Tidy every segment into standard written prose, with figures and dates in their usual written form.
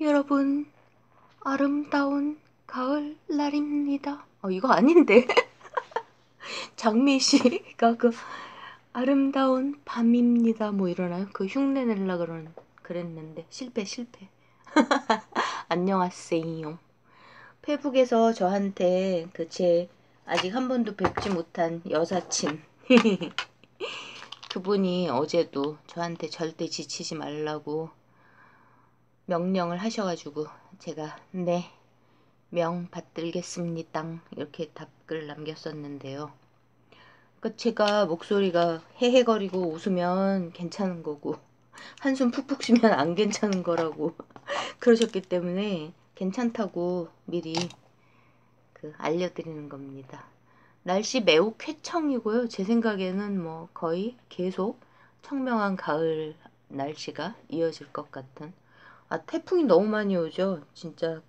여러분, 아름다운 가을 날입니다. 이거 아닌데. 장미 씨가 그 아름다운 밤입니다. 뭐 이러나요? 그 흉내 내려 그랬는데 실패. 안녕하세요. 페북에서 저한테 그 제 아직 한 번도 뵙지 못한 여사친 그분이 어제도 저한테 절대 지치지 말라고 명령을 하셔가지고 제가 네, 명 받들겠습니다. 이렇게 답글 남겼었는데요. 그러니까 제가 목소리가 헤헤거리고 웃으면 괜찮은 거고 한숨 푹푹 쉬면 안 괜찮은 거라고 그러셨기 때문에 괜찮다고 미리 알려드리는 겁니다. 날씨 매우 쾌청이고요. 제 생각에는 뭐 거의 계속 청명한 가을 날씨가 이어질 것 같은. 태풍이 너무 많이 오죠. 진짜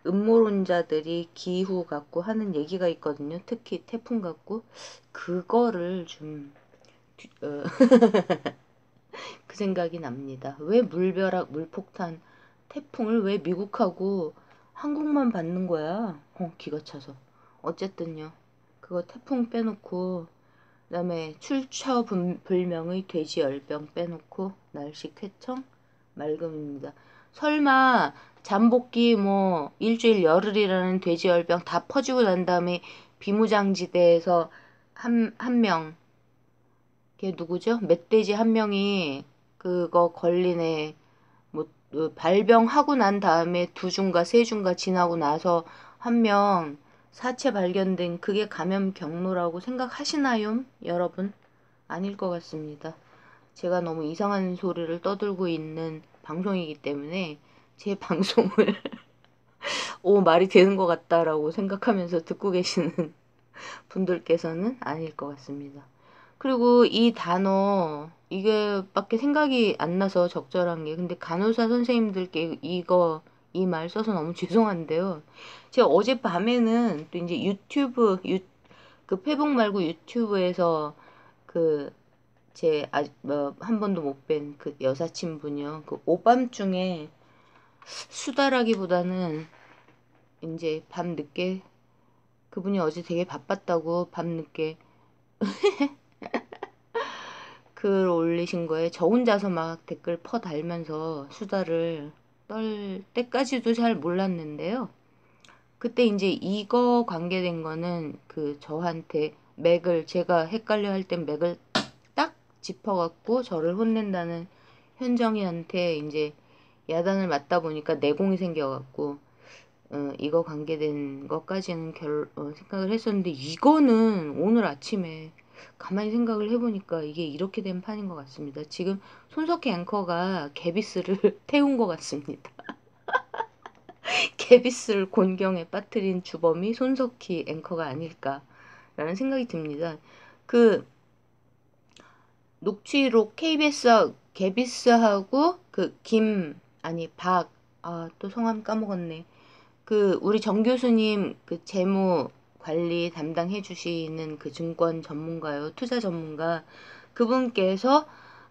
음모론자들이 기후 갖고 하는 얘기가 있거든요. 특히 태풍 갖고 그거를 좀 그 생각이 납니다. 왜 물벼락, 물폭탄, 태풍을 왜 미국하고 한국만 받는 거야? 기가 차서. 어쨌든요. 그거 태풍 빼놓고 그다음에 출처불명의 돼지열병 빼놓고 날씨 쾌청 맑음입니다. 설마 잠복기 뭐 일주일 열흘이라는 돼지열병 다 퍼지고 난 다음에 비무장지대에서 한 명, 걔 누구죠? 멧돼지 한 명이 그거 걸리네. 뭐 발병하고 난 다음에 두 주인가 세 주인가 지나고 나서 한 명 사체 발견된 그게 감염 경로라고 생각하시나요, 여러분? 아닐 것 같습니다. 제가 너무 이상한 소리를 떠들고 있는 방송이기 때문에 제 방송을 말이 되는 것 같다라고 생각하면서 듣고 계시는 분들께서는 아닐 것 같습니다. 그리고 이 단어 이게 밖에 생각이 안 나서 적절한 게, 근데 간호사 선생님들께 이 말 써서 너무 죄송한데요. 제가 어젯밤에는 또 이제 그 페북 말고 유튜브에서 한 번도 못 뵌 그 여사친분이요. 그 오밤중에 수다라기보다는 이제 밤늦게, 그분이 어제 되게 바빴다고 밤늦게 글 올리신 거에 저 혼자서 막 댓글 퍼 달면서 수다를 떨 때까지도 잘 몰랐는데요. 그때 이제 이거 관계된 거는 저한테 제가 헷갈려 할 땐 맥을 딱 짚어갖고 저를 혼낸다는 현정이한테 이제 야단을 맞다 보니까 내공이 생겨갖고 이거 관계된 것까지는 생각을 했었는데, 이거는 오늘 아침에 가만히 생각을 해보니까 이게 이렇게 된 판인 것 같습니다. 지금 손석희 앵커가 개비스를 태운 것 같습니다. 개비스를 곤경에 빠뜨린 주범이 손석희 앵커가 아닐까라는 생각이 듭니다. 녹취록 KBS 개비스하고 또 성함 까먹었네. 우리 정 교수님 재무 관리 담당해 주시는 증권 전문가요. 투자 전문가. 그분께서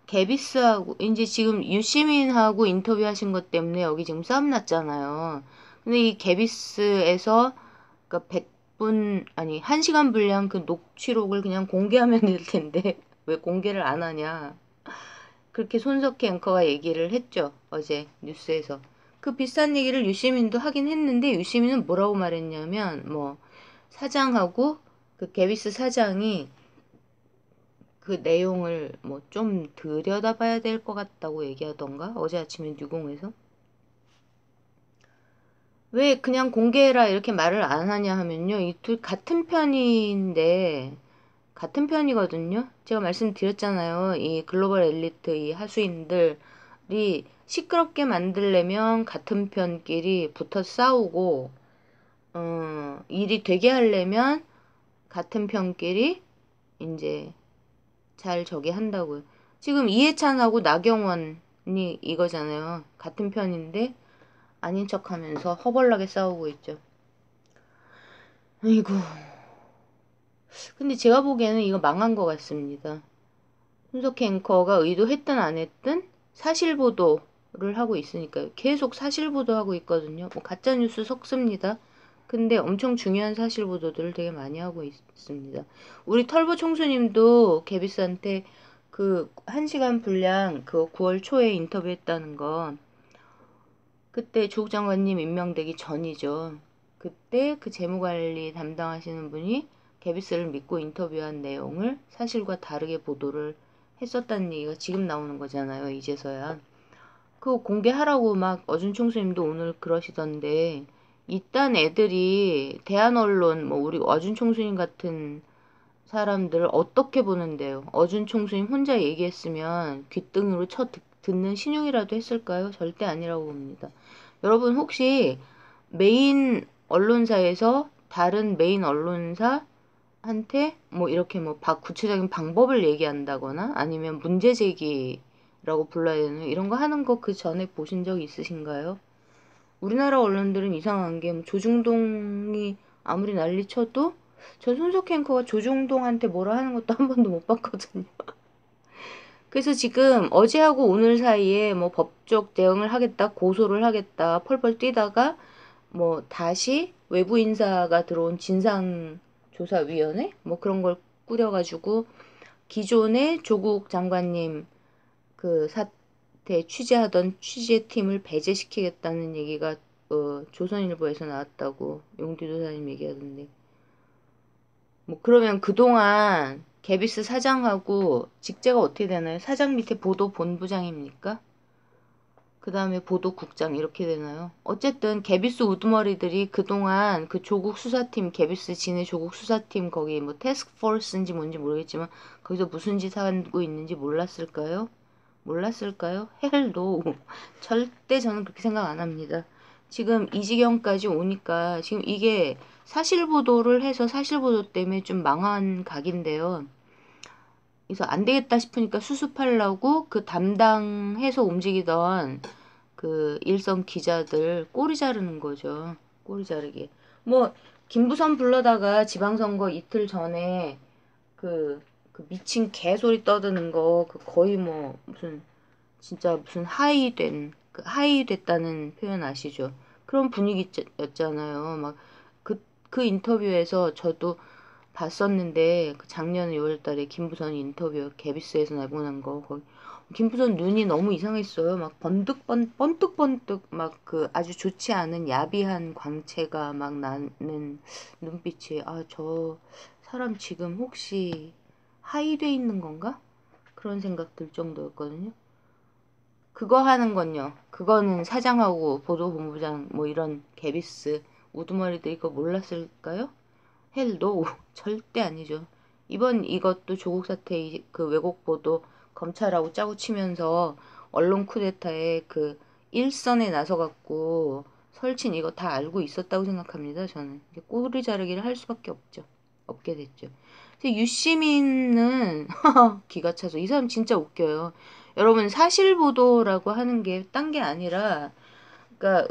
개비스하고 이제 지금 유시민하고 인터뷰하신 것 때문에 여기 지금 싸움 났잖아요. 근데 이 개비스에서 100분 아니 1시간 분량 녹취록을 그냥 공개하면 될 텐데 왜 공개를 안 하냐. 그렇게 손석희 앵커가 얘기를 했죠. 어제 뉴스에서. 비슷한 얘기를 유시민도 하긴 했는데, 유시민은 뭐라고 말했냐면 사장하고 개비스 사장이 내용을 좀 들여다봐야 될 것 같다고 얘기하던가 어제 아침에 뉴공에서. 왜 그냥 공개해라 이렇게 말을 안 하냐 하면요, 이 둘 같은 편인데 같은 편이거든요. 제가 말씀드렸잖아요. 이 글로벌 엘리트 이 하수인들이 시끄럽게 만들려면 같은 편끼리 붙어 싸우고, 일이 되게 하려면 같은 편끼리 이제 잘 저기 한다고요. 지금 이해찬하고 나경원이 이거잖아요. 같은 편인데 아닌 척하면서 허벌나게 싸우고 있죠. 아이고. 근데 제가 보기에는 이거 망한 것 같습니다. 손석희 앵커가 의도했든 안 했든 사실보도를 하고 있으니까요. 계속 사실 보도하고 있거든요. 뭐 가짜뉴스 섞습니다. 근데 엄청 중요한 사실 보도들을 되게 많이 하고 있습니다. 우리 털보 총수님도 개비스한테 그 1시간 분량 그 9월 초에 인터뷰했다는 거, 그때 조국 장관님 임명되기 전이죠. 그때 그 재무관리 담당하시는 분이 개비스를 믿고 인터뷰한 내용을 사실과 다르게 보도를 했었다는 얘기가 지금 나오는 거잖아요. 이제서야. 그거 공개하라고 막 어준 총수님도 오늘 그러시던데, 이딴 애들이 대한 언론, 뭐 우리 어준 총수님 같은 사람들을 어떻게 보는데요? 어준 총수님 혼자 얘기했으면 귀등으로 듣는 신용이라도 했을까요? 절대 아니라고 봅니다. 여러분 혹시 메인 언론사에서 다른 메인 언론사한테 뭐 이렇게 뭐 구체적인 방법을 얘기한다거나 아니면 문제 제기라고 불러야 되는 이런 거 하는 거 그 전에 보신 적 있으신가요? 우리나라 언론들은 이상한 게 조중동이 아무리 난리 쳐도 전 손석희 앵커가 조중동한테 뭐라 하는 것도 한 번도 못 봤거든요. 그래서 지금 어제하고 오늘 사이에 뭐 법적 대응을 하겠다, 고소를 하겠다, 펄펄 뛰다가 뭐 다시 외부 인사가 들어온 진상조사위원회 뭐 그런 걸 꾸려가지고 기존의 조국 장관님 그 사태 취재하던 취재팀을 배제시키겠다는 얘기가 조선일보에서 나왔다고 용디도사님 얘기하던데, 뭐 그러면 그동안 개비스 사장하고 직제가 어떻게 되나요? 사장 밑에 보도본부장입니까? 그 다음에 보도국장 이렇게 되나요? 어쨌든 개비스 우두머리들이 그동안 그 조국 수사팀, 개비스 진해 조국 수사팀 거기 뭐 태스크포스인지 뭔지 모르겠지만 거기서 무슨 짓 하고 있는지 몰랐을까요? 몰랐을까요? 헬도 절대 저는 그렇게 생각 안 합니다. 지금 이 지경까지 오니까 지금 이게 사실 보도를 해서 사실 보도 때문에 좀 망한 각인데요. 그래서 안 되겠다 싶으니까 수습하려고 그 담당해서 움직이던 그 일선 기자들 꼬리 자르는 거죠. 꼬리 자르기. 뭐 김부선 불러다가 지방선거 이틀 전에 그 미친 개소리 떠드는 거, 그 거의 뭐 무슨 진짜 무슨 하이 됐다는 표현 아시죠? 그런 분위기였잖아요. 막 그 인터뷰에서 저도 봤었는데, 그 작년 6월 달에 김부선 인터뷰 개비스에서 내보낸 거, 거기 김부선 눈이 너무 이상했어요. 막 번뜩번뜩 막 그 아주 좋지 않은 야비한 광채가 막 나는 눈빛이, 아, 저 사람 지금 혹시 하이돼 있는 건가? 그런 생각 들 정도였거든요. 그거 하는 건요. 그거는 사장하고 보도본부장 뭐 이런 개비스 우두머리들 이거 몰랐을까요? 헬도 절대 아니죠. 이번 이것도 조국 사태 그 왜곡 보도 검찰하고 짜고 치면서 언론 쿠데타에 그 일선에 나서갖고 설친 이거 다 알고 있었다고 생각합니다. 저는 꼬리 자르기를 할 수밖에 없게 됐죠. 유시민은 기가 차서 이 사람 진짜 웃겨요. 여러분 사실 보도라고 하는 게 딴 게 아니라, 그러니까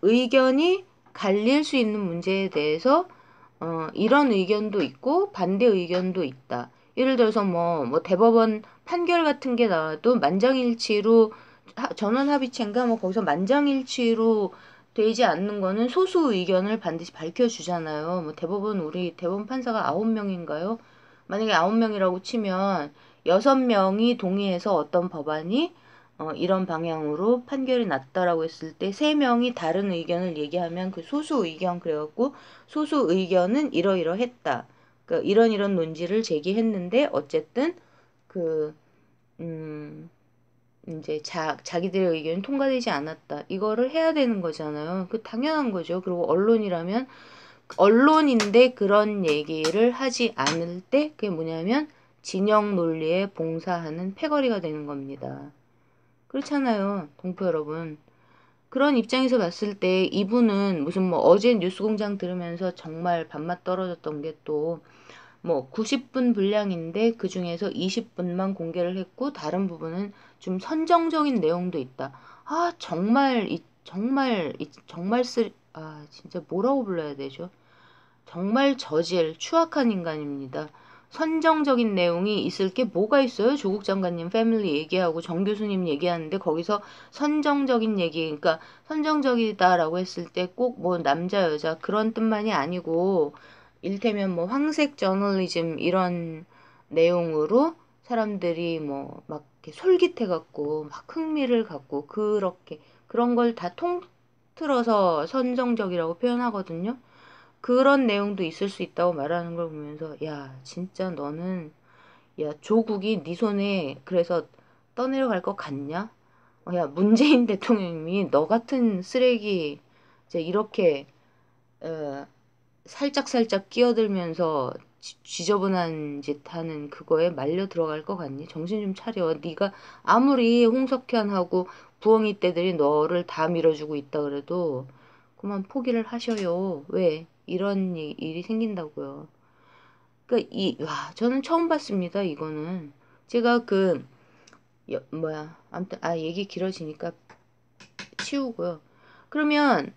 의견이 갈릴 수 있는 문제에 대해서 이런 의견도 있고 반대 의견도 있다. 예를 들어서 뭐 대법원 판결 같은 게 나와도 만장일치로 전원 합의체인가 뭐 거기서 만장일치로 되지 않는 거는 소수 의견을 반드시 밝혀주잖아요. 뭐 우리 대법원 판사가 9명인가요? 만약에 9명이라고 치면 6명이 동의해서 어떤 법안이 이런 방향으로 판결이 났다라고 했을 때 3명이 다른 의견을 얘기하면 그 소수 의견 그래갖고 소수 의견은 이러이러했다. 그러니까 이런 논지를 제기했는데 어쨌든 그 이제 자기들의 의견이 통과되지 않았다. 이거를 해야 되는 거잖아요. 그 당연한 거죠. 그리고 언론인데 그런 얘기를 하지 않을 때 그게 뭐냐면 진영 논리에 봉사하는 패거리가 되는 겁니다. 그렇잖아요, 동포 여러분. 그런 입장에서 봤을 때 이분은 무슨 뭐 어제 뉴스공장 들으면서 정말 밥맛 떨어졌던 게 또 뭐 90분 분량인데 그 중에서 20분만 공개를 했고 다른 부분은 좀 선정적인 내용도 있다. 아, 진짜 뭐라고 불러야 되죠? 정말 추악한 인간입니다. 선정적인 내용이 있을 게 뭐가 있어요? 조국 장관님 패밀리 얘기하고 정 교수님 얘기하는데 거기서 선정적인 얘기, 그러니까 선정적이다라고 했을 때 꼭 뭐 남자 여자 그런 뜻만이 아니고 일테면 뭐 황색 저널리즘 이런 내용으로 사람들이 뭐 막 솔깃해 갖고 막 흥미를 갖고 그렇게 그런 걸 다 통틀어서 선정적이라고 표현하거든요. 그런 내용도 있을 수 있다고 말하는 걸 보면서 야 진짜 너는 야 조국이 네 손에 그래서 떠내려갈 것 같냐? 야 문재인 대통령이 너 같은 쓰레기 이제 이렇게 어, 살짝살짝 끼어들면서 지저분한 짓 하는 그거에 말려 들어갈 것 같니? 정신 좀 차려. 네가 아무리 홍석현하고 부엉이 떼들이 너를 다 밀어주고 있다 그래도 그만 포기를 하셔요. 왜? 이런 일이 생긴다고요. 그러니까 와, 저는 처음 봤습니다. 이거는 제가 뭐야, 아무튼 얘기 길어지니까 치우고요. 그러면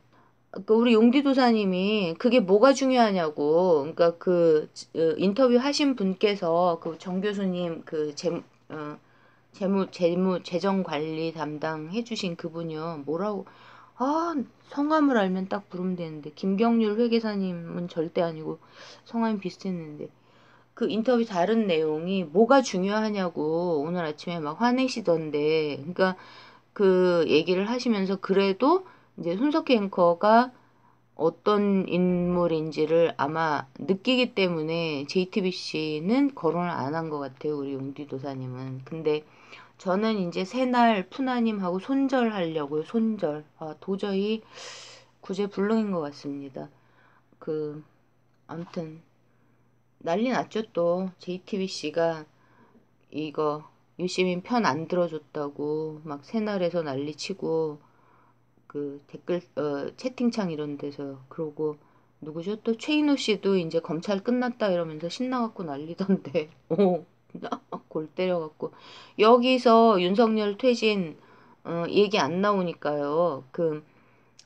우리 용디도사님이 그게 뭐가 중요하냐고, 그러니까 인터뷰 하신 분께서 그 정 교수님 재정 관리 담당 해주신 그분이요. 뭐라고, 아, 성함을 알면 딱 부르면 되는데, 김경률 회계사님은 절대 아니고, 성함이 비슷했는데, 그 인터뷰 다른 내용이 뭐가 중요하냐고 오늘 아침에 막 화내시던데, 그러니까 그 얘기를 하시면서 그래도 이제 손석희 앵커가 어떤 인물인지를 아마 느끼기 때문에 JTBC는 거론을 안 한 것 같아요. 우리 용디도사님은. 근데 저는 이제 새날 푸나님하고 손절하려고요. 손절. 도저히 구제불능인 것 같습니다. 아무튼 난리 났죠 또. JTBC가 이거 유시민 편 안 들어줬다고 막 새날에서 난리치고 댓글 채팅창 이런 데서 그러고 누구죠? 또 최인호 씨도 이제 검찰 끝났다 이러면서 신나갖고 난리던데. 골 때려갖고 여기서 윤석열 퇴진 얘기 안 나오니까요.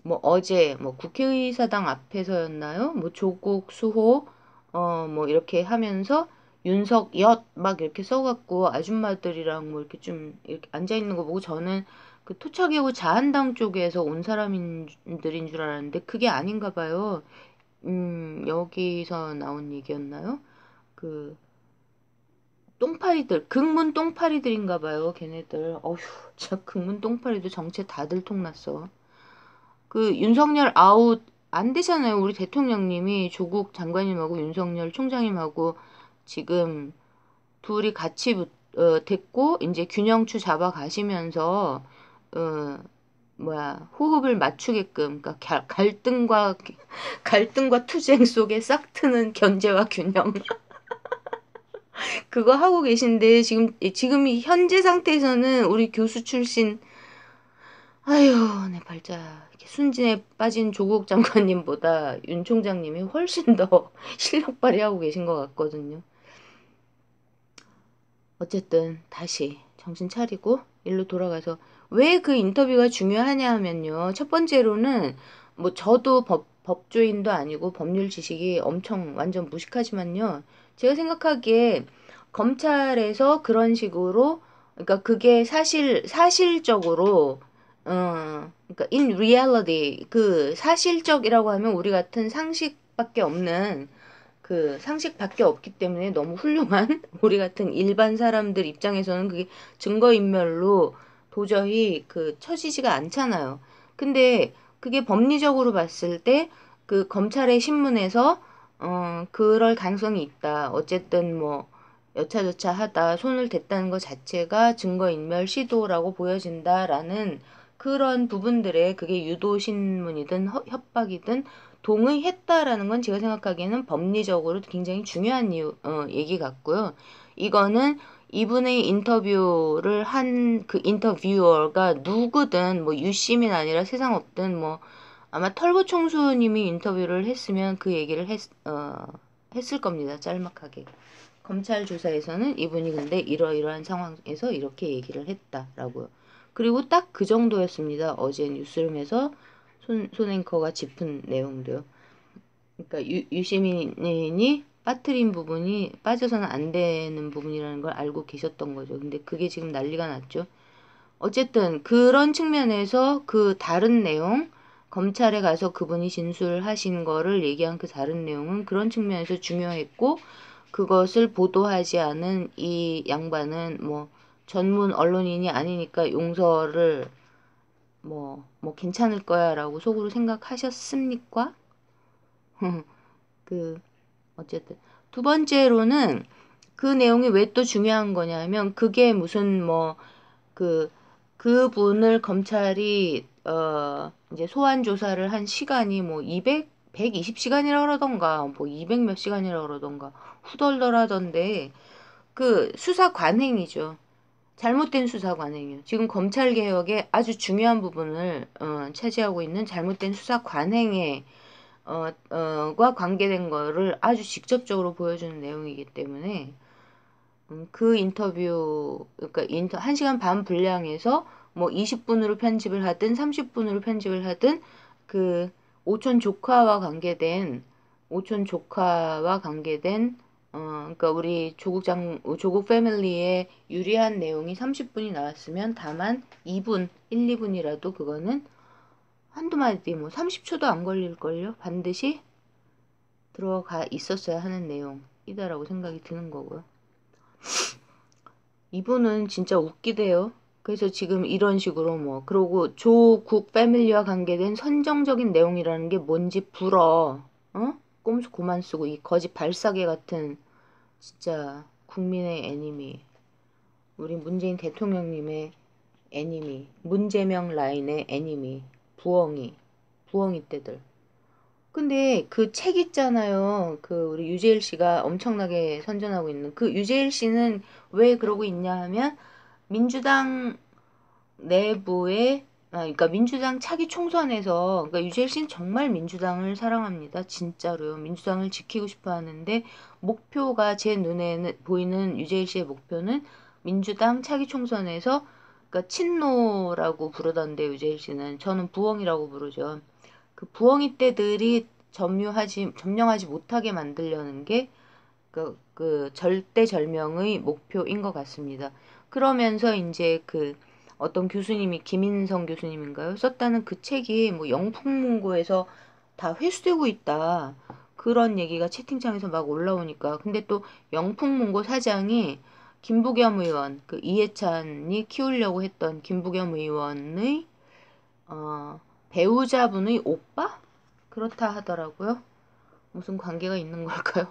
뭐 어제 뭐 국회의사당 앞에서였나요? 뭐 조국 수호 뭐 이렇게 하면서 윤석 엿 막 이렇게 써갖고 아줌마들이랑 뭐 이렇게 좀 이렇게 앉아 있는 거 보고 저는 그 토착여고 자한당 쪽에서 온 사람들인 줄 알았는데 그게 아닌가 봐요. 여기서 나온 얘기였나요? 그 똥파리들, 극문 똥파리들인가 봐요, 걔네들. 어휴, 진짜 극문 똥파리도 정체 다 들통났어. 윤석열 아웃 안 되잖아요. 우리 대통령님이 조국 장관님하고 윤석열 총장님하고 지금 둘이 같이 됐고 이제 균형추 잡아 가시면서 어 호흡을 맞추게끔 그러니까 갈등과 투쟁 속에 싹트는 견제와 균형 그거 하고 계신데 지금 현재 상태에서는 우리 교수 출신 아휴, 내 발자. 이렇게 순진에 빠진 조국 장관님보다 윤 총장님이 훨씬 더 실력 발휘하고 계신 것 같거든요. 어쨌든 다시 정신 차리고 일로 돌아가서 왜 그 인터뷰가 중요하냐 하면요. 첫 번째로는 뭐 저도 법조인도 아니고 법률 지식이 엄청 완전 무식하지만요. 제가 생각하기에 검찰에서 그런 식으로 그러니까 그게 사실적으로 그러니까 in reality 그 사실적이라고 하면 우리 같은 상식밖에 없는 상식밖에 없기 때문에 너무 훌륭한 우리 같은 일반 사람들 입장에서는 그게 증거인멸로 도저히 처지지가 않잖아요. 근데 그게 법리적으로 봤을 때 검찰의 신문에서 그럴 가능성이 있다. 어쨌든 뭐 여차저차 하다 손을 댔다는 것 자체가 증거인멸 시도라고 보여진다라는 그런 부분들에 그게 유도신문이든 협박이든 동의했다라는 건 제가 생각하기에는 법리적으로 굉장히 중요한 얘기 같고요. 이거는 이분의 인터뷰를 한 그 인터뷰어가 누구든 뭐 유시민 아니라 세상 없든 뭐 아마 털보총수님이 인터뷰를 했으면 그 얘기를 했을 겁니다. 짤막하게. 검찰 조사에서는 이분이 근데 이러이러한 상황에서 이렇게 얘기를 했다라고요. 그리고 딱 그 정도였습니다. 어제 뉴스룸에서 손 앵커가 짚은 내용도요. 그러니까 유시민이 빠뜨린 부분이 빠져서는 안 되는 부분이라는 걸 알고 계셨던 거죠. 근데 그게 지금 난리가 났죠. 어쨌든 그런 측면에서 그 다른 내용, 검찰에 가서 그분이 진술하신 거를 얘기한 그 다른 내용은 그런 측면에서 중요했고, 그것을 보도하지 않은 이 양반은 뭐 전문 언론인이 아니니까 용서를 뭐 괜찮을 거야 라고 속으로 생각하셨습니까? 그 어쨌든 두 번째로는 그 내용이 왜 또 중요한 거냐면, 그게 무슨 뭐 그분을 검찰이 이제 소환 조사를 한 시간이 뭐 120시간이라 그러던가 뭐 200 몇 시간이라 그러던가 후덜덜하던데, 그 수사 관행이죠. 잘못된 수사 관행이요. 지금 검찰 개혁의 아주 중요한 부분을 차지하고 있는 잘못된 수사 관행에 과 관계된 거를 아주 직접적으로 보여주는 내용이기 때문에, 그 인터뷰, 그러니까 1시간 반 분량에서 뭐 20분으로 편집을 하든 30분으로 편집을 하든, 그 오촌 조카와 관계된 그러니까 우리 조국 패밀리에 유리한 내용이 30분이 나왔으면 다만 2분, 1, 2분이라도 그거는 한두 마디 뭐 30초도 안 걸릴걸요? 반드시 들어가 있었어야 하는 내용이다라고 생각이 드는 거고요. 이분은 진짜 웃기대요. 그래서 지금 이런 식으로 뭐, 그러고 조국 패밀리와 관계된 선정적인 내용이라는 게 뭔지 불어. 어? 꼼수 그만 쓰고, 이 거짓 발사계 같은 진짜 국민의 애니미, 우리 문재인 대통령님의 애니미, 문재명 라인의 애니미, 부엉이 떼들. 근데 그 책 있잖아요. 그 우리 유재일 씨가 엄청나게 선전하고 있는 그 유재일 씨는 왜 그러고 있냐 하면, 민주당 내부에 그러니까 민주당 차기 총선에서, 그러니까 유재일 씨는 정말 민주당을 사랑합니다. 진짜로요. 민주당을 지키고 싶어 하는데, 목표가 제 눈에 보이는 유재일 씨의 목표는 민주당 차기 총선에서, 그러니까 친노라고 부르던데 유재일 씨는, 저는 부엉이라고 부르죠. 그 부엉이 떼들이 점령하지 못하게 만들려는 게 그 절대절명의 목표인 것 같습니다. 그러면서 이제 그 어떤 교수님이, 김인성 교수님인가요? 썼다는 그 책이 뭐 영풍문고에서 다 회수되고 있다. 그런 얘기가 채팅창에서 막 올라오니까. 근데 또 영풍문고 사장이 김부겸 의원, 그 이해찬이 키우려고 했던 김부겸 의원의 배우자분의 오빠? 그렇다 하더라고요. 무슨 관계가 있는 걸까요?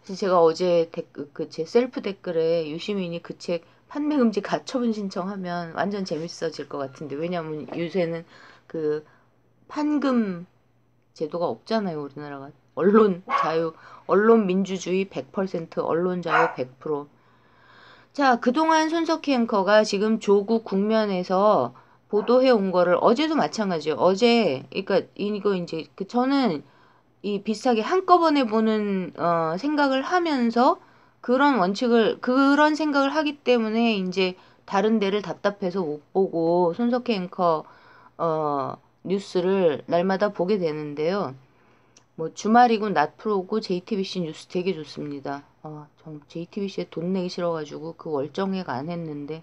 그래서 제가 어제 그 제 셀프 댓글에 유시민이 그 책 판매 금지 가처분 신청하면 완전 재밌어질 것 같은데, 왜냐면 요새는 그 판금 제도가 없잖아요, 우리나라가. 언론 민주주의 100%, 언론 자유 100%. 자, 그동안 손석희 앵커가 지금 조국 국면에서 보도해 온 거를, 어제도 마찬가지예요. 어제, 그러니까 이거 이제 저는 이 비슷하게 한꺼번에 보는 생각을 하면서, 그런 생각을 하기 때문에 이제 다른 데를 답답해서 못 보고 손석희 앵커 뉴스를 날마다 보게 되는데요. 뭐 주말이고 낮 프로고 JTBC 뉴스 되게 좋습니다. 정 JTBC에 돈 내기 싫어가지고 그 월정액 안 했는데,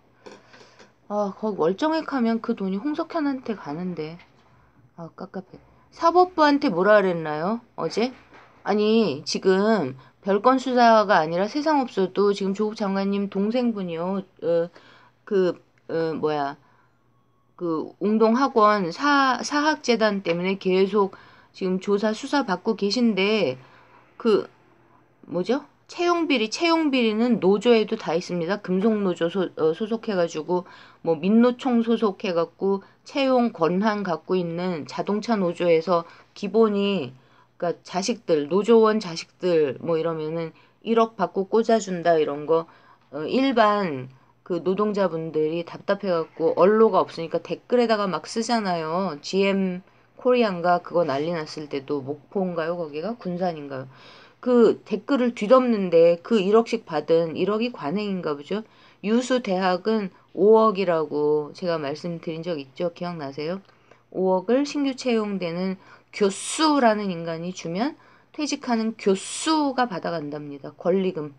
거기 월정액 하면 그 돈이 홍석현한테 가는데, 깝깝해. 사법부한테 뭐라 그랬나요? 어제? 아니, 지금 별건 수사가 아니라 세상 없어도 지금 조국 장관님 동생분이요. 그, 뭐야. 그 웅동학원 사학재단 때문에 계속 지금 조사 수사 받고 계신데, 그 뭐죠? 채용비리는 노조에도 다 있습니다. 금속노조 소속해가지고, 뭐 민노총 소속해갖고 채용 권한 갖고 있는 자동차 노조에서 기본이, 그러니까 노조원 자식들 뭐 이러면은 1억 받고 꽂아준다 이런 거, 일반 그 노동자분들이 답답해갖고 언로가 없으니까 댓글에다가 막 쓰잖아요. GM 코리안가 그거 난리 났을 때도, 목포인가요? 거기가 군산인가요? 그 댓글을 뒤덮는데, 그 1억씩 받은 1억이 관행인가 보죠. 유수 대학은 5억이라고 제가 말씀드린 적 있죠. 기억나세요? 5억을 신규 채용되는 교수라는 인간이 주면 퇴직하는 교수가 받아간답니다. 권리금.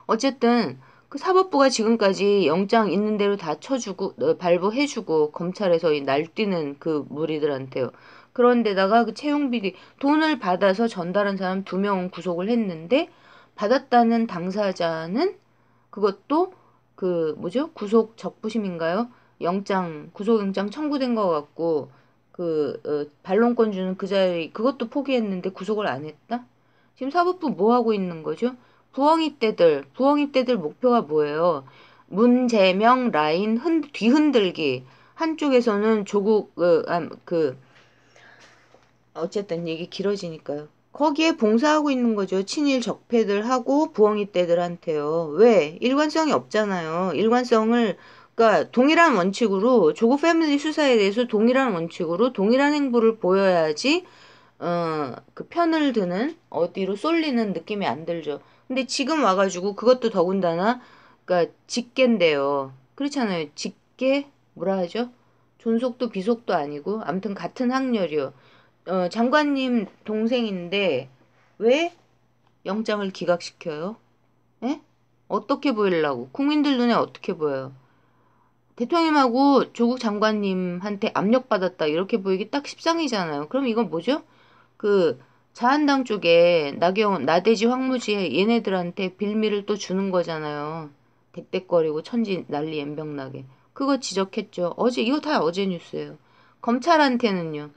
어쨌든 그 사법부가 지금까지 영장 있는 대로 다 쳐주고 발부해주고 검찰에서 이 날뛰는 그 무리들한테요. 그런데다가 그 채용 비리 돈을 받아서 전달한 사람 2명은 구속을 했는데 받았다는 당사자는 그것도 그 뭐죠? 구속 적부심인가요? 구속영장 청구된 것 같고 반론권 주는 그 자리 그것도 포기했는데 구속을 안 했다? 지금 사법부 뭐 하고 있는 거죠? 부엉이 떼들 목표가 뭐예요? 문재명 라인 뒤흔들기. 한쪽에서는 어쨌든 얘기 길어지니까요. 거기에 봉사하고 있는 거죠. 친일 적폐들하고 부엉이 떼들한테요. 왜? 일관성이 없잖아요. 그러니까 동일한 원칙으로 조국 패밀리 수사에 대해서 동일한 원칙으로 동일한 행보를 보여야지 그 편을 드는 어디로 쏠리는 느낌이 안 들죠. 근데 지금 와가지고 그것도 더군다나 그러니까 직계인데요. 그렇잖아요. 직계 뭐라 하죠? 존속도 비속도 아니고 아무튼 같은 학렬이요. 장관님 동생인데 왜 영장을 기각시켜요? 에? 어떻게 보이려고? 국민들 눈에 어떻게 보여요? 대통령하고 조국 장관님한테 압력받았다 이렇게 보이기 딱 십상이잖아요. 그럼 이건 뭐죠? 그 자한당 쪽에 나대지 황무지 얘네들한테 빌미를 또 주는 거잖아요. 뎃뎃거리고 천지 난리 연병나게. 그거 지적했죠. 이거 다 어제 뉴스예요. 검찰한테는요.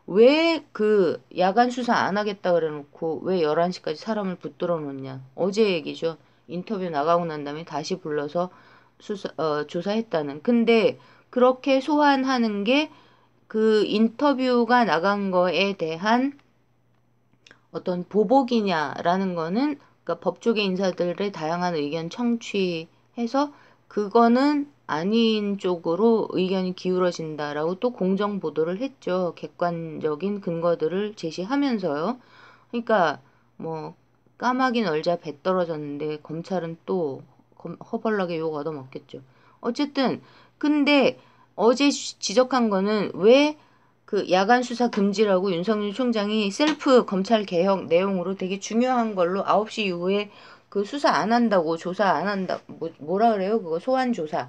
왜 그 야간 수사 안 하겠다 그래 놓고 왜 11시까지 사람을 붙들어 놓냐. 어제 얘기죠. 인터뷰 나가고 난 다음에 다시 불러서 조사했다는. 근데 그렇게 소환하는 게 그 인터뷰가 나간 거에 대한 어떤 보복이냐라는 거는 그러니까 법조계 인사들의 다양한 의견 청취해서 그거는 아닌 쪽으로 의견이 기울어진다라고 또 공정 보도를 했죠. 객관적인 근거들을 제시하면서요. 그러니까 뭐 까마귀 널자 배 떨어졌는데 검찰은 또 허벌나게 욕 얻어먹겠죠. 어쨌든 근데 어제 지적한 거는 왜 그 야간 수사 금지라고 윤석열 총장이 셀프 검찰 개혁 내용으로 되게 중요한 걸로 9시 이후에 그 수사 안 한다고 조사 안 한다 뭐라 그래요? 그거 소환 조사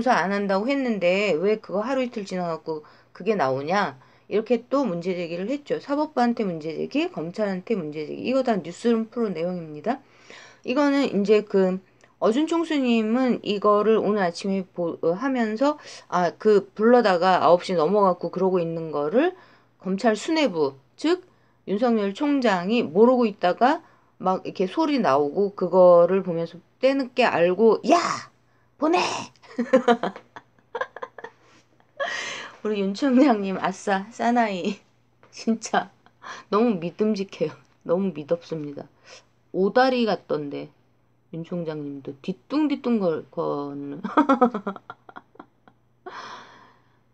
안 한다고 했는데 왜 그거 하루 이틀 지나갖고 그게 나오냐? 이렇게 또 문제 제기를 했죠. 사법부한테 문제 제기, 검찰한테 문제 제기. 이거 다 뉴스룸 프로 내용입니다. 이거는 이제 어준 총수님은 이거를 오늘 아침에 하면서 불러다가 9시 넘어갖고 그러고 있는 거를 검찰 수뇌부 즉 윤석열 총장이 모르고 있다가 막 이렇게 소리 나오고 그거를 보면서 때늦게 알고 야 보내 우리 윤 총장님 아싸 사나이 진짜 너무 믿음직해요. 너무 믿었습니다. 오다리 같던데 윤 총장님도 뒤뚱뒤뚱 거는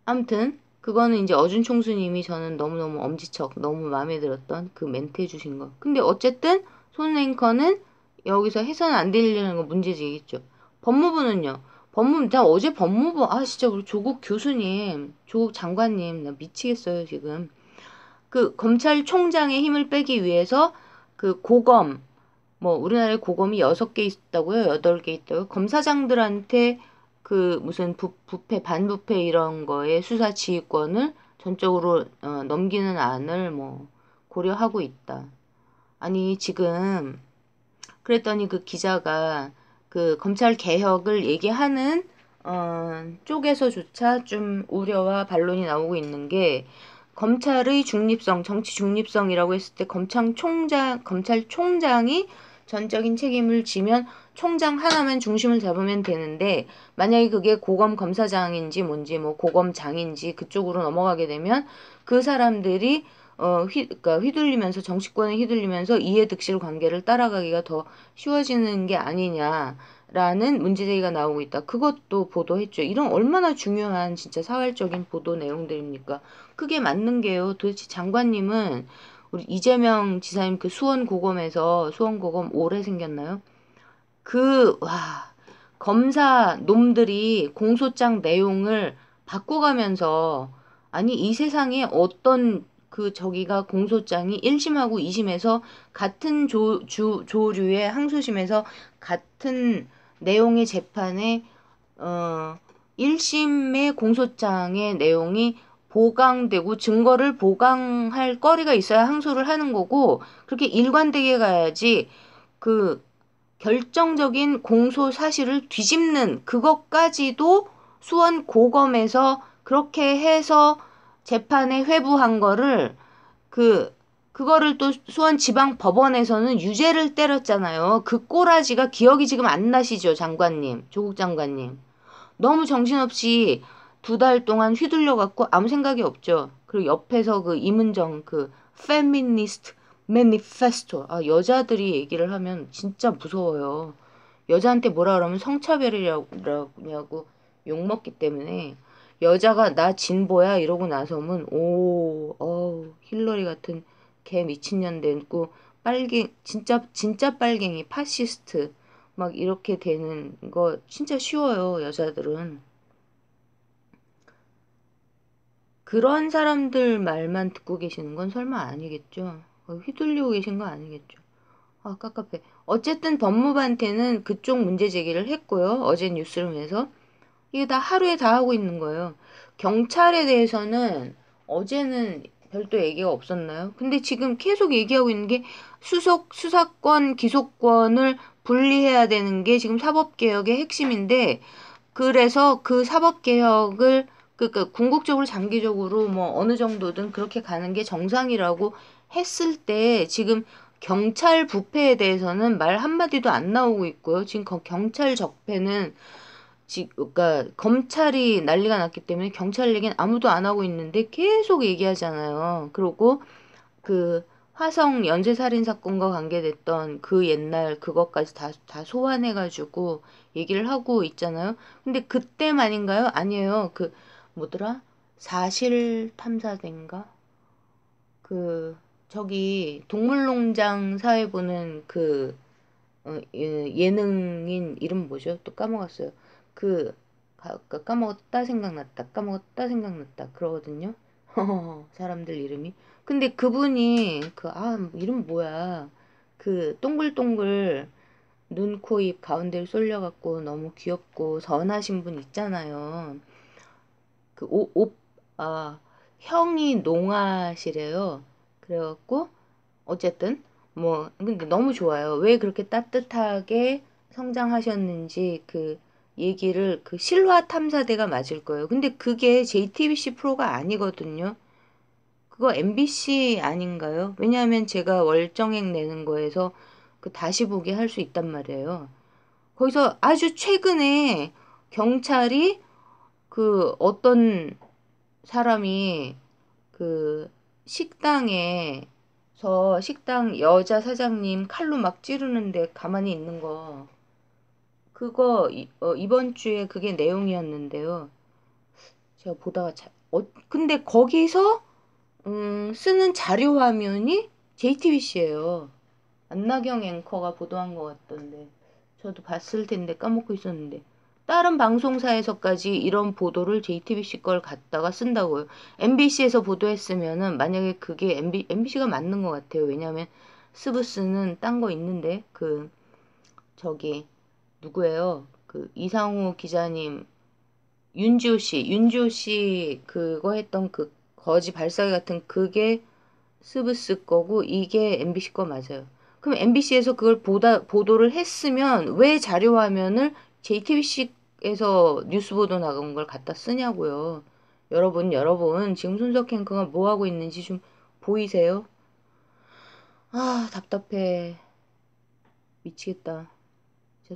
아무튼 그거는 이제 어준 총수님이 저는 너무너무 엄지척 너무 마음에 들었던 그 멘트 해주신 거. 근데 어쨌든 손 앵커는 여기서 해서는 안 되려는 거 문제지겠죠. 법무부는요. 나 어제 법무부 진짜 우리 조국 교수님 조국 장관님 나 미치겠어요 지금. 그 검찰총장의 힘을 빼기 위해서 그 고검 우리나라에 고검이 6개 있다고요? 8개 있다고요? 검사장들한테 그 무슨 부패, 반부패 이런 거에 수사 지휘권을 전적으로 넘기는 안을 고려하고 있다. 아니 지금 그랬더니 그 기자가 그 검찰 개혁을 얘기하는 쪽에서조차 좀 우려와 반론이 나오고 있는 게 검찰의 중립성, 정치 중립성이라고 했을 때 검찰총장이 전적인 책임을 지면 총장 하나만 중심을 잡으면 되는데 만약에 그게 고검 검사장인지 뭔지 고검장인지 그쪽으로 넘어가게 되면 그 사람들이 그러니까 휘둘리면서 정치권에 휘둘리면서 이해득실 관계를 따라가기가 더 쉬워지는 게 아니냐라는 문제제기가 나오고 있다. 그것도 보도했죠. 이런 얼마나 중요한 진짜 사활적인 보도 내용들입니까? 그게 맞는 게요. 도대체 장관님은 우리 이재명 지사님 그 수원고검에서 수원고검 오래 생겼나요? 검사 놈들이 공소장 내용을 바꿔가면서 아니 이 세상에 어떤 그 저기가 공소장이 1심하고 2심에서 같은 조류의 항소심에서 같은 내용의 재판에 1심의 공소장의 내용이 보강되고 증거를 보강할 거리가 있어야 항소를 하는 거고, 그렇게 일관되게 가야지 그 결정적인 공소 사실을 뒤집는 그것까지도 수원 고검에서 그렇게 해서 재판에 회부한 거를 그거를 또 수원 지방 법원에서는 유죄를 때렸잖아요. 그 꼬라지가 기억이 지금 안 나시죠, 장관님, 조국 장관님. 너무 정신없이 2달 동안 휘둘려 갖고 아무 생각이 없죠. 그리고 옆에서 그 임은정 그 페미니스트 매니페스토, 여자들이 얘기를 하면 진짜 무서워요. 여자한테 뭐라 그러면 성차별이라고 욕먹기 때문에, 여자가 나 진보야 이러고 나서면 힐러리 같은 개 미친년 됐고, 진짜 빨갱이 파시스트 막 이렇게 되는 거 진짜 쉬워요. 여자들은 그런 사람들 말만 듣고 계시는 건 설마 아니겠죠. 휘둘리고 계신 거 아니겠죠. 깝깝해. 어쨌든 법무부한테는 그쪽 문제 제기를 했고요. 어제 뉴스룸에서. 이게 다 하루에 다 하고 있는 거예요. 경찰에 대해서는 어제는 별도 얘기가 없었나요? 근데 지금 계속 얘기하고 있는 게 수사권, 기소권을 분리해야 되는 게 지금 사법개혁의 핵심인데, 그래서 그 사법개혁을 궁극적으로 장기적으로 뭐 어느 정도든 그렇게 가는 게 정상이라고 했을 때, 지금 경찰 부패에 대해서는 말 한마디도 안 나오고 있고요. 지금 경찰 적폐는 그러니까 검찰이 난리가 났기 때문에 경찰 얘기는 아무도 안 하고 있는데 계속 얘기하잖아요. 그리고 그 화성 연쇄살인 사건과 관계됐던 그 옛날 그것까지 다 소환해가지고 얘기를 하고 있잖아요. 근데 그때만인가요? 아니에요. 그 뭐더라? 사실탐사대인가? 그 저기 동물농장 사회 보는 그 예능인 이름 뭐죠? 또 까먹었어요. 그 까먹었다 생각났다 까먹었다 생각났다 그러거든요. 사람들 이름이. 근데 그분이 이름 뭐야? 그 동글동글 눈, 코, 입 가운데를 쏠려갖고 너무 귀엽고 선하신 분 있잖아요. 그 형이 농아시래요. 그래갖고 어쨌든 뭐 근데 너무 좋아요. 왜 그렇게 따뜻하게 성장하셨는지 그 얘기를, 그 실화 탐사대가 맞을 거예요. 근데 그게 JTBC 프로가 아니거든요. 그거 MBC 아닌가요? 왜냐하면 제가 월정액 내는 거에서 그 다시 보기 할 수 있단 말이에요. 거기서 아주 최근에 경찰이 그 어떤 사람이 그 식당 여자 사장님 칼로 막 찌르는데 가만히 있는 거, 그거 이번 주에 그게 내용이었는데요. 제가 보다가 근데 거기서 쓰는 자료 화면이 JTBC예요. 안나경 앵커가 보도한 것 같던데, 저도 봤을 텐데 까먹고 있었는데, 다른 방송사에서까지 이런 보도를 JTBC 걸 갖다가 쓴다고요. MBC에서 보도했으면은 만약에 그게 MBC가 맞는 것 같아요. 왜냐하면 스브스는 딴 거 있는데, 저기 누구예요? 그 이상우 기자님, 윤지호 씨 그거 했던 그 거지 발사기 같은 그게 스브스 거고 이게 MBC 거 맞아요. 그럼 MBC에서 그걸 보도를 했으면 왜 자료 화면을 JTBC에서 뉴스 보도 나간 걸 갖다 쓰냐고요. 여러분, 지금 손석 앵커가 뭐 하고 있는지 좀 보이세요? 답답해. 미치겠다.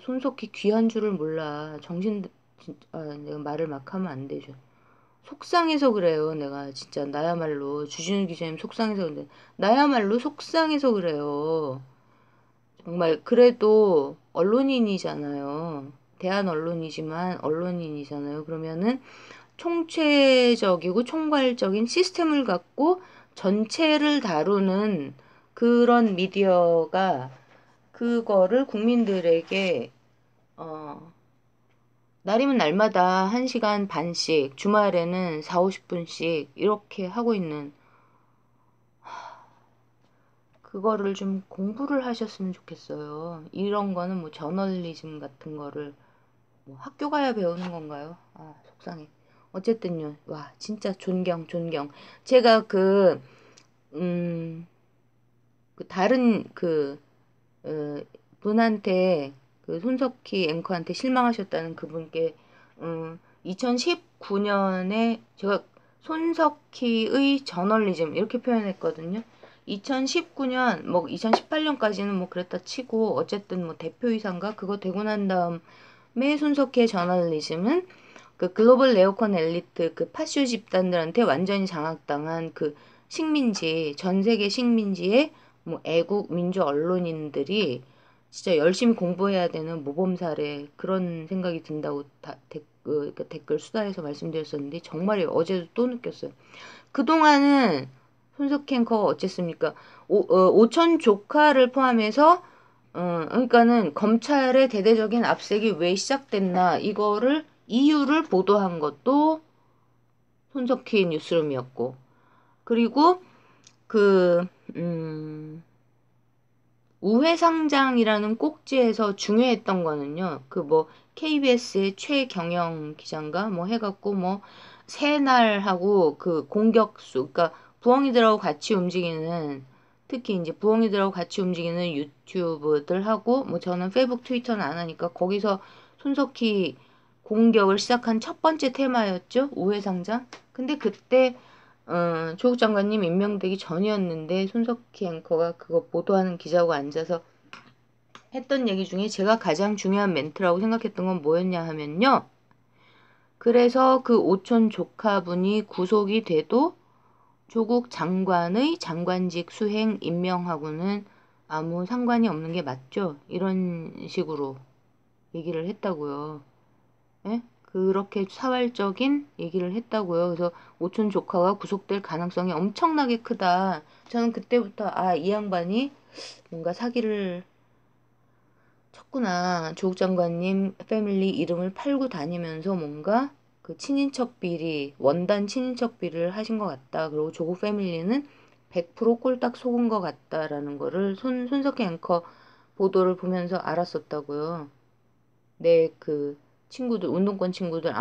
손석희 귀한 줄을 몰라. 내가 말을 막 하면 안 되죠. 속상해서 그래요. 내가 진짜 나야말로 주진우 기자님 속상해서 그래. 나야말로 속상해서 그래요. 정말 그래도 언론인이잖아요. 대한 언론이지만 언론인이잖아요. 그러면은 총체적이고 총괄적인 시스템을 갖고 전체를 다루는 그런 미디어가 그거를 국민들에게 날이면 날마다 1시간 반씩, 주말에는 4, 50분씩 이렇게 하고 있는, 그거를 좀 공부를 하셨으면 좋겠어요. 이런 거는 뭐 저널리즘 같은 거를 뭐 학교 가야 배우는 건가요? 아, 속상해. 어쨌든요. 와, 진짜 존경, 존경. 제가 음, 그 다른 어, 분한테, 그 손석희 앵커한테 실망하셨다는 그분께, 2019년에 제가 손석희의 저널리즘 이렇게 표현했거든요. 2019년, 뭐 2018년까지는 뭐 그랬다 치고, 어쨌든 뭐 대표이사인가? 그거 되고 난 다음에 손석희의 저널리즘은 그 글로벌 네오콘 엘리트 그 파쇼 집단들한테 완전히 장악당한 그 식민지, 전 세계 식민지의 뭐 애국 민주 언론인들이 진짜 열심히 공부해야 되는 모범 사례, 그런 생각이 든다고 댓글 수다에서 말씀드렸었는데 정말요. 어제도 또 느꼈어요. 그동안은 손석희 앵커가 어쨌습니까? 오천 조카를 포함해서 그러니까는 검찰의 대대적인 압색이 왜 시작됐나 이거를 이유를 보도한 것도 손석희 뉴스룸이었고, 그리고 그 우회상장이라는 꼭지에서 중요했던 거는요. 그 뭐 KBS의 최경영 기자인가 뭐 해갖고 뭐 새날하고 그 공격수, 그러니까 부엉이들하고 같이 움직이는, 특히 이제 부엉이들하고 같이 움직이는 유튜브들하고, 뭐 저는 페이북 트위터는 안 하니까 거기서 손석희 공격을 시작한 첫 번째 테마였죠. 우회상장. 근데 그때 조국 장관님 임명되기 전이었는데 손석희 앵커가 그거 보도하는 기자하고 앉아서 했던 얘기 중에 제가 가장 중요한 멘트라고 생각했던 건 뭐였냐 하면요. 그래서 그 오촌 조카분이 구속이 돼도 조국 장관의 장관직 수행 임명하고는 아무 상관이 없는 게 맞죠? 이런 식으로 얘기를 했다고요. 예? 그렇게 사활적인 얘기를 했다고요. 그래서 오촌 조카가 구속될 가능성이 엄청나게 크다. 저는 그때부터 이 양반이 뭔가 사기를 쳤구나. 조국 장관님 패밀리 이름을 팔고 다니면서 뭔가 그 친인척 비리, 원단 친인척 비리를 하신 것 같다. 그리고 조국 패밀리는 100% 꼴딱 속은 것 같다라는 거를 손석희 앵커 보도를 보면서 알았었다고요. 내 그 친구들, 운동권 친구들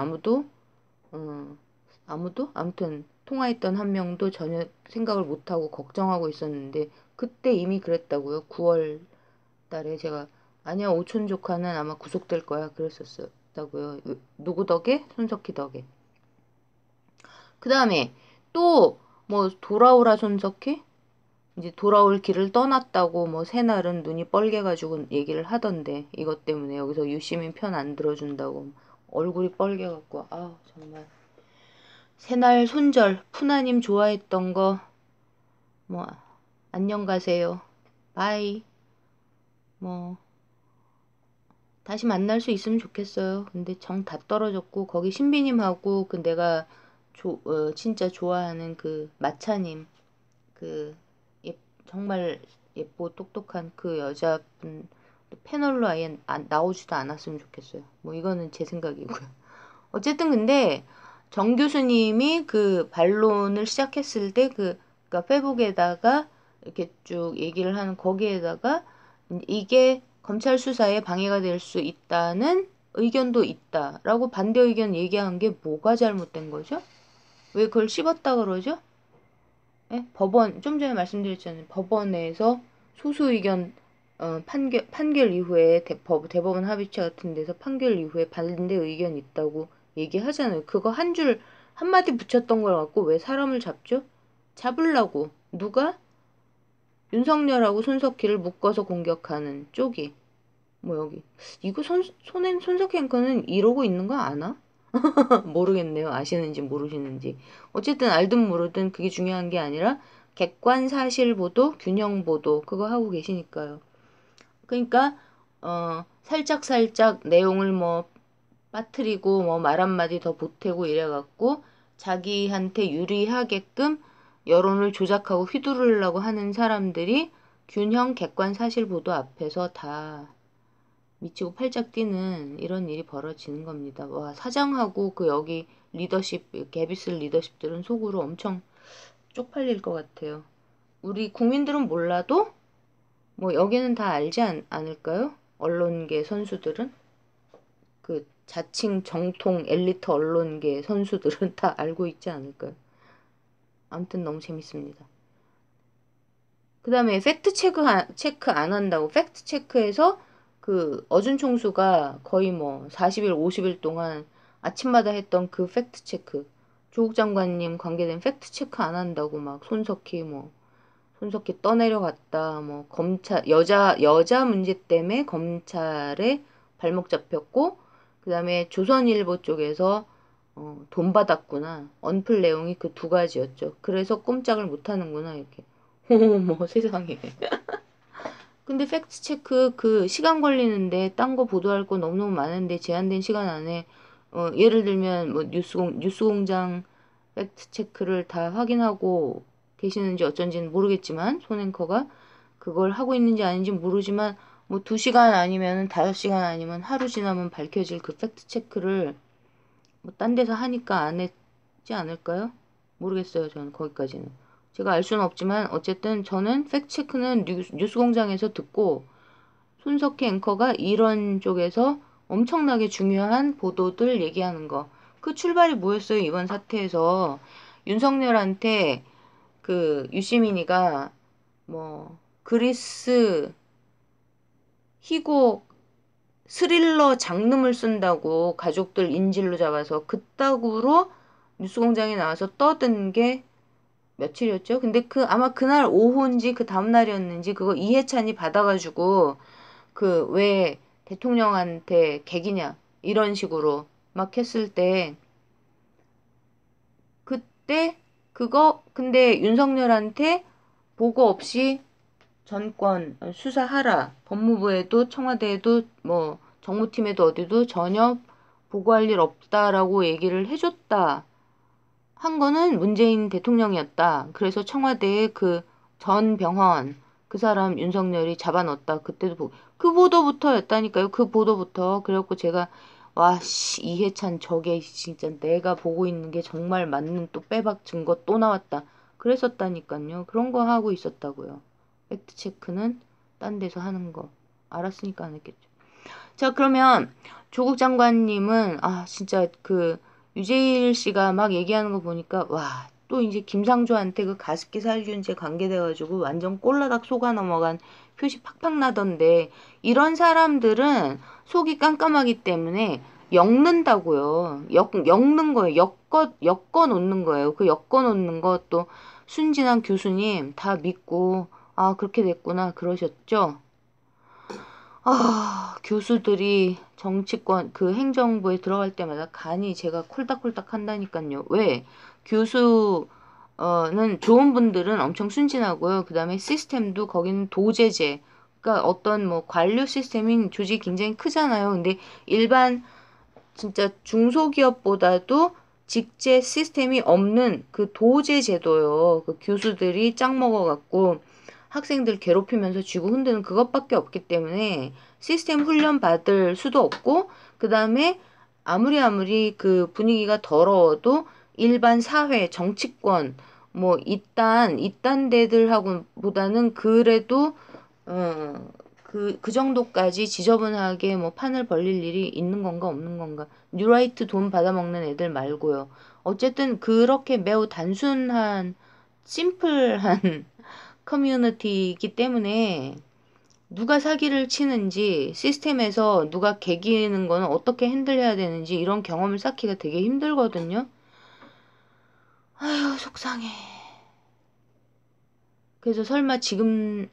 어, 아무튼 통화했던 한 명도 전혀 생각을 못하고 걱정하고 있었는데, 그때 이미 그랬다고요. 9월 달에 제가 아니야, 오촌 조카는 아마 구속될 거야 그랬었다고요. 누구 덕에? 손석희 덕에. 그 다음에 또 뭐 돌아오라 손석희? 이제 돌아올 길을 떠났다고 뭐 새날은 눈이 뻘개가지고 얘기를 하던데, 이것 때문에 여기서 유시민 편 안 들어준다고 얼굴이 뻘개갖고 정말. 새날 손절 푸나님 좋아했던 거 뭐 안녕 가세요. 바이. 뭐 다시 만날 수 있으면 좋겠어요. 근데 정 다 떨어졌고, 거기 신비님하고 그 내가 진짜 좋아하는 그 마차님, 그 정말 예쁘고 똑똑한 그 여자분 패널로 아예 나오지도 않았으면 좋겠어요. 뭐 이거는 제 생각이고요. 어쨌든 근데 정 교수님이 그 반론을 시작했을 때 그러니까 페북에다가 이렇게 쭉 얘기를 하는 거기에다가 이게 검찰 수사에 방해가 될 수 있다는 의견도 있다라고 반대 의견 얘기한 게 뭐가 잘못된 거죠? 왜 그걸 씹었다 그러죠? 예? 법원, 좀 전에 말씀드렸잖아요. 법원에서 소수 의견 판결 이후에 대법원 합의체 같은 데서 판결 이후에 반대 의견 있다고 얘기하잖아요. 그거 한 줄 한마디 붙였던 걸 갖고 왜 사람을 잡죠? 잡으려고. 누가? 윤석열하고 손석희를 묶어서 공격하는 쪽이. 뭐 여기. 이거 손석희 앵커는 이러고 있는 거 아나? 모르겠네요. 아시는지 모르시는지. 어쨌든 알든 모르든 그게 중요한 게 아니라 객관 사실 보도, 균형 보도 그거 하고 계시니까요. 그러니까 살짝 내용을 뭐 빠뜨리고 뭐 말 한마디 더 보태고 이래갖고 자기한테 유리하게끔 여론을 조작하고 휘두르려고 하는 사람들이 균형 객관 사실 보도 앞에서 다 미치고 팔짝 뛰는 이런 일이 벌어지는 겁니다. 와, 사장하고 그 여기 리더십, 개비스 리더십들은 속으로 엄청 쪽팔릴 것 같아요. 우리 국민들은 몰라도 뭐 여기는 다 알지 않을까요? 언론계 선수들은 그 자칭 정통 엘리트 언론계 선수들은 다 알고 있지 않을까요? 아무튼 너무 재밌습니다. 그 다음에 체크 안 한다고 팩트 체크해서 그 어준 총수가 거의 뭐 40일, 50일 동안 아침마다 했던 그 팩트 체크 조국 장관님 관계된 팩트 체크 안 한다고 막 손석희 떠내려갔다 뭐 검찰 여자 문제 때문에 검찰에 발목 잡혔고 그 다음에 조선일보 쪽에서 돈 받았구나 언플 내용이 그 두 가지였죠. 그래서 꼼짝을 못 하는구나 이렇게. 어머 세상에. 근데 팩트체크 그 시간 걸리는데 딴 거 보도할 거 너무너무 많은데 제한된 시간 안에 예를 들면 뭐 뉴스공장 팩트체크를 다 확인하고 계시는지 어쩐지는 모르겠지만 손 앵커가 그걸 하고 있는지 아닌지 모르지만 뭐 2시간 아니면 5시간 아니면 하루 지나면 밝혀질 그 팩트체크를 뭐 딴 데서 하니까 안 했지 않을까요? 모르겠어요. 저는 거기까지는. 제가 알 수는 없지만 어쨌든 저는 팩트체크는 뉴스공장에서 듣고 손석희 앵커가 이런 쪽에서 엄청나게 중요한 보도들 얘기하는 거. 그 출발이 뭐였어요? 이번 사태에서 윤석열한테 그 유시민이가 뭐 그리스 희곡 스릴러 장르물 쓴다고 가족들 인질로 잡아서 그따구로 뉴스공장에 나와서 떠든 게 며칠이었죠? 근데 그 아마 그날 오후인지 그 다음날이었는지 그거 이해찬이 받아가지고 그 왜 대통령한테 개기냐 이런 식으로 막 했을 때 그때 그거 근데 윤석열한테 보고 없이 전권 수사하라 법무부에도 청와대에도 뭐 정무팀에도 어디도 전혀 보고할 일 없다라고 얘기를 해줬다 한 거는 문재인 대통령이었다. 그래서 청와대에 그 전 병헌 그 사람 윤석열이 잡아넣었다. 그때도 그 보도부터였다니까요. 그 보도부터. 그래갖고 제가 와, 씨, 이해찬 저게 진짜 내가 보고 있는 게 정말 맞는 또 빼박 증거 또 나왔다. 그랬었다니까요. 그런 거 하고 있었다고요. 팩트체크는 딴 데서 하는 거. 알았으니까 안 했겠죠. 자, 그러면 조국 장관님은 진짜 그 유재일 씨가 막 얘기하는 거 보니까 와, 또 이제 김상조한테 그 가습기 살균제 관계돼가지고 완전 꼴라닥 속아 넘어간 표시 팍팍 나던데 이런 사람들은 속이 깜깜하기 때문에 엮는다고요. 엮는 거예요. 엮어 놓는 거예요. 그 엮어 놓는 것도 순진한 교수님 다 믿고 그렇게 됐구나 그러셨죠? 교수들이 정치권, 그 행정부에 들어갈 때마다 간이 제가 콜딱콜딱 한다니까요. 왜? 교수는 좋은 분들은 엄청 순진하고요. 그 다음에 시스템도 거기는 도제제, 그러니까 어떤 뭐 관료 시스템인 조직이 굉장히 크잖아요. 근데 일반 진짜 중소기업보다도 직제 시스템이 없는 그 도제 제도요. 그 교수들이 짱 먹어갖고 학생들 괴롭히면서 쥐고 흔드는 그것밖에 없기 때문에 시스템 훈련 받을 수도 없고 그 다음에 아무리 그 분위기가 더러워도 일반 사회 정치권 뭐 이딴 데들하고 보다는 그래도 그 정도까지 지저분하게 뭐 판을 벌릴 일이 있는 건가 없는 건가. 뉴라이트 돈 받아먹는 애들 말고요. 어쨌든 그렇게 매우 단순한 심플한 커뮤니티이기 때문에 누가 사기를 치는지 시스템에서 누가 개기는 거는 어떻게 핸들해야 되는지 이런 경험을 쌓기가 되게 힘들거든요. 아휴 속상해. 그래서 설마 지금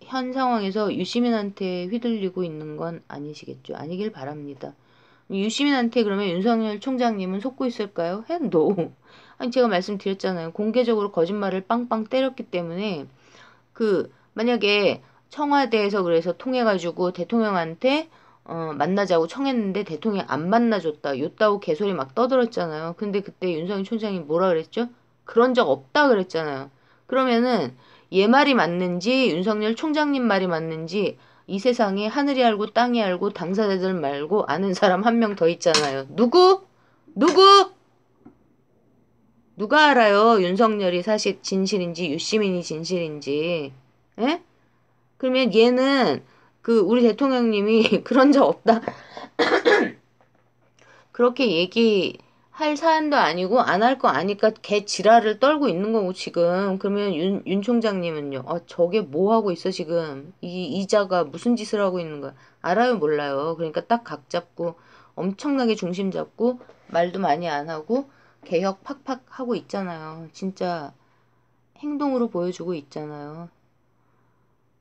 현 상황에서 유시민한테 휘둘리고 있는 건 아니시겠죠? 아니길 바랍니다. 유시민한테 그러면 윤석열 총장님은 속고 있을까요? 노. 아니 제가 말씀드렸잖아요. 공개적으로 거짓말을 빵빵 때렸기 때문에 만약에 청와대에서 그래서 통해가지고 대통령한테 만나자고 청했는데 대통령이 안 만나줬다. 요따오 개소리 막 떠들었잖아요. 근데 그때 윤석열 총장이 뭐라 그랬죠? 그런 적 없다 그랬잖아요. 그러면은 얘 말이 맞는지 윤석열 총장님 말이 맞는지 이 세상에 하늘이 알고 땅이 알고 당사자들 말고 아는 사람 한 명 더 있잖아요. 누구? 누구? 누가 알아요? 윤석열이 사실 진실인지 유시민이 진실인지. 에? 그러면 얘는 그 우리 대통령님이 그런 적 없다. 그렇게 얘기할 사안도 아니고 안 할 거 아니까 개 지랄을 떨고 있는 거고 지금. 그러면 윤 총장님은요. 저게 뭐 하고 있어 지금. 이 이자가 무슨 짓을 하고 있는 거야. 알아요 몰라요. 그러니까 딱 각 잡고 엄청나게 중심 잡고 말도 많이 안 하고 개혁 팍팍 하고 있잖아요. 진짜 행동으로 보여주고 있잖아요.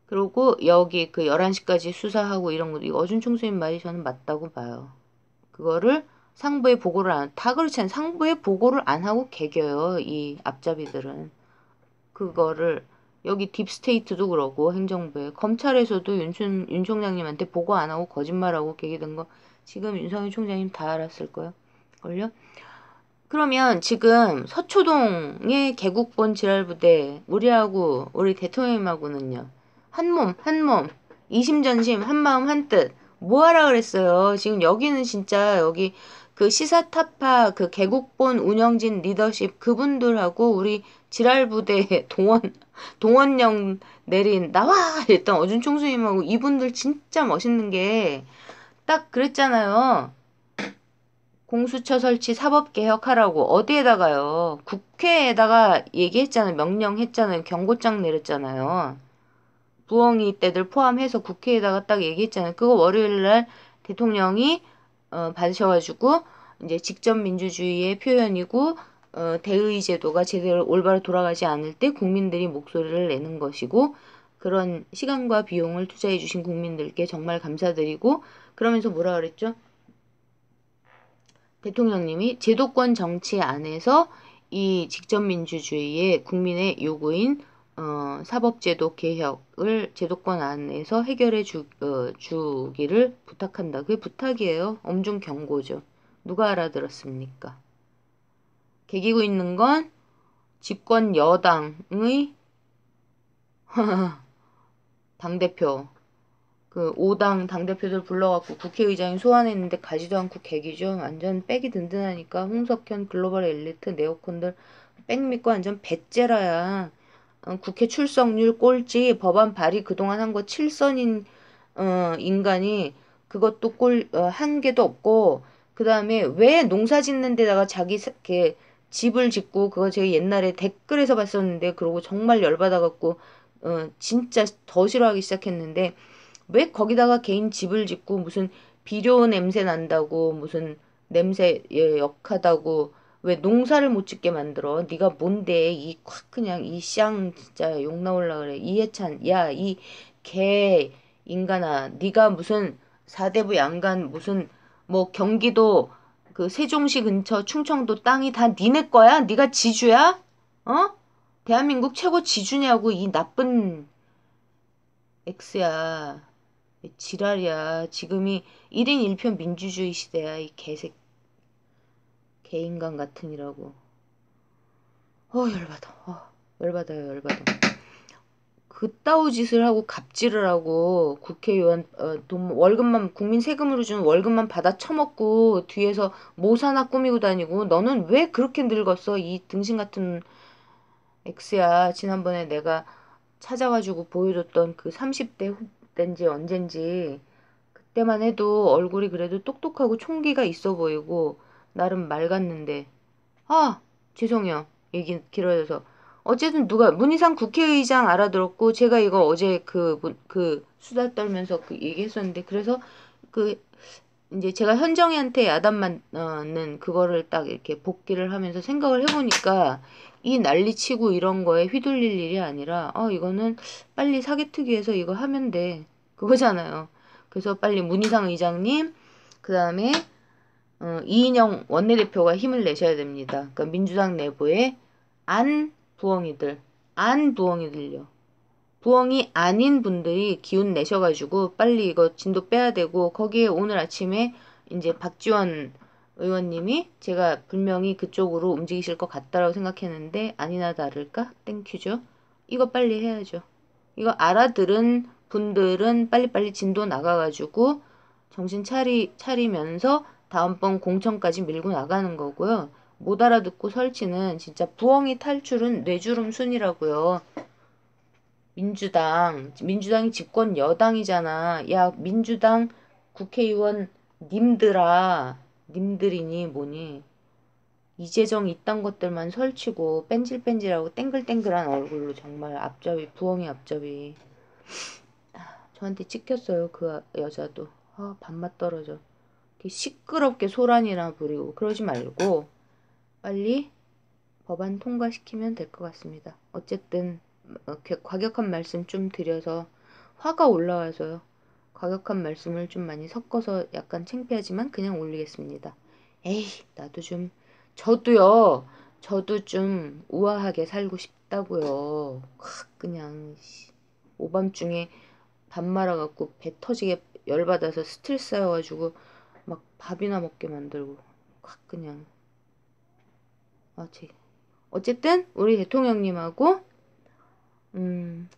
그리고 여기 그 11시까지 수사하고 이런 거, 이거 어준 총수님 말이 저는 맞다고 봐요. 그거를 상부에 보고를 다 그렇지 않아요. 상부에 보고를 안 하고 개겨요. 이 앞잡이들은. 그거를 여기 딥스테이트도 그러고 행정부에 검찰에서도 윤 총장님한테 보고 안 하고 거짓말하고 개기던 거 지금 윤석열 총장님 다 알았을 거예요. 걸려? 그러면 지금 서초동의 개국본 지랄부대 우리하고 우리 대통령님하고는요. 한 몸, 이심전심, 한마음 한뜻. 뭐하라 그랬어요. 지금 여기는 진짜 여기 그 시사타파 그 개국본 운영진 리더십 그분들하고 우리 지랄부대 동원령 내린 나와! 이랬던 어준 총수님하고 이분들 진짜 멋있는 게 딱 그랬잖아요. 공수처 설치 사법개혁하라고 어디에다가요. 국회에다가 얘기했잖아요. 명령했잖아요. 경고장 내렸잖아요. 부엉이 때들 포함해서 국회에다가 딱 얘기했잖아요. 그거 월요일날 대통령이 받으셔가지고 이제 직접 민주주의의 표현이고 대의 제도가 제대로 올바로 돌아가지 않을 때 국민들이 목소리를 내는 것이고 그런 시간과 비용을 투자해 주신 국민들께 정말 감사드리고 그러면서 뭐라 그랬죠? 대통령님이 제도권 정치 안에서 이 직접민주주의의 국민의 요구인 사법제도 개혁을 제도권 안에서 해결해 주기를 부탁한다. 그게 부탁이에요. 엄중 경고죠. 누가 알아들었습니까? 개기고 있는 건 집권 여당의 당대표 그 5당 당대표들 불러갖고 국회의장이 소환했는데 가지도 않고 개기죠. 완전 백이 든든하니까 홍석현 글로벌 엘리트 네오콘들 백 믿고 완전 배째라야. 국회 출석률 꼴찌 법안 발의 그동안 한 거 7선인 인간이 그것도 한 개도 없고 그 다음에 왜 농사 짓는 데다가 자기 이렇게 집을 짓고 그거 제가 옛날에 댓글에서 봤었는데 그러고 정말 열받아갖고 진짜 더 싫어하기 시작했는데 왜 거기다가 개인 집을 짓고 무슨 비료 냄새 난다고 무슨 냄새 역하다고 왜 농사를 못 짓게 만들어? 네가 뭔데 이 콱 그냥 이 쌍 진짜 욕 나올라 그래. 이해찬 야 이 개 인간아 네가 무슨 사대부 양간 무슨 뭐 경기도 그 세종시 근처 충청도 땅이 다 니네 거야? 네가 지주야? 어? 대한민국 최고 지주냐고 이 나쁜 X야. 지랄이야. 지금이 1인 1표 민주주의 시대야. 이 개인간 같으니라고. 열받아. 열받아요, 열받아. 그따위 짓을 하고 갑질을 하고 국회의원 월급만 국민 세금으로 주는 월급만 받아 처먹고 뒤에서 모사나 꾸미고 다니고 너는 왜 그렇게 늙었어? 이 등신 같은 X야. 지난번에 내가 찾아가지고 보여줬던 그 30대 때인지 언젠지 그때만 해도 얼굴이 그래도 똑똑하고 총기가 있어 보이고 나름 맑았는데 죄송해요. 얘기 길어져서 어쨌든 누가 문희상 국회의장 알아들었고 제가 이거 어제 그 수다 떨면서 그 얘기했었는데 그래서 그 이제 제가 현정이한테 야단맞는 그거를 딱 이렇게 복귀를 하면서 생각을 해보니까 이 난리치고 이런 거에 휘둘릴 일이 아니라 이거는 빨리 사개특위해서 이거 하면 돼 그거잖아요. 그래서 빨리 문희상 의장님 그 다음에 이인영 원내대표가 힘을 내셔야 됩니다. 그러니까 민주당 내부에 부엉이들요. 부엉이 아닌 분들이 기운 내셔가지고 빨리 이거 진도 빼야 되고 거기에 오늘 아침에 이제 박지원 의원님이 제가 분명히 그쪽으로 움직이실 것 같다라고 생각했는데 아니나 다를까 땡큐죠. 이거 빨리 해야죠. 이거 알아들은 분들은 빨리빨리 진도 나가가지고 정신 차리면서 다음번 공천까지 밀고 나가는 거고요. 못 알아듣고 설치는 진짜 부엉이 탈출은 뇌주름 순이라고요. 민주당이 집권 여당이잖아. 야, 민주당 국회의원 님들아, 님들이니 뭐니? 이재정 이딴 것들만 설치고 뺀질뺀질하고 땡글땡글한 얼굴로 정말 앞잡이, 부엉이 앞잡이. 저한테 찍혔어요, 그 여자도. 밥맛 떨어져. 이렇게 시끄럽게 소란이나 부리고 그러지 말고 빨리 법안 통과시키면 될 것 같습니다. 어쨌든 과격한 말씀 좀 드려서 화가 올라와서요. 과격한 말씀을 좀 많이 섞어서 약간 창피하지만 그냥 올리겠습니다. 에이, 저도 좀 우아하게 살고 싶다고요. 그냥 오밤중에 밥 말아갖고 배 터지게 열받아서 스트레스 쌓여가지고 막 밥이나 먹게 만들고 그냥 어쨌든 우리 대통령님하고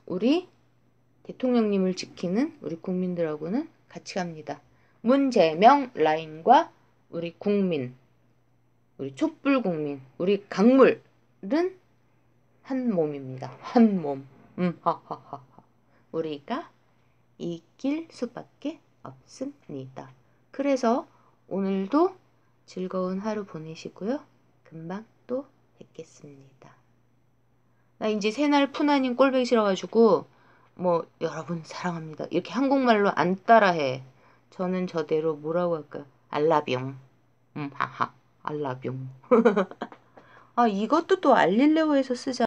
우리 대통령님을 지키는 우리 국민들하고는 같이 갑니다. 문재명 라인과 우리 국민, 우리 촛불 국민, 우리 강물은 한 몸입니다. 한 몸. 하하하. 우리가 이길 수밖에 없습니다. 그래서 오늘도 즐거운 하루 보내시고요. 금방 또 뵙겠습니다. 나 이제 새날 푸나님 꼴보기 싫어가지고 여러분 사랑합니다. 이렇게 한국말로 안 따라해. 저는 저대로 뭐라고 할까요? 알라병. 하하. 알라병. 이것도 또 알릴레오에서 쓰자.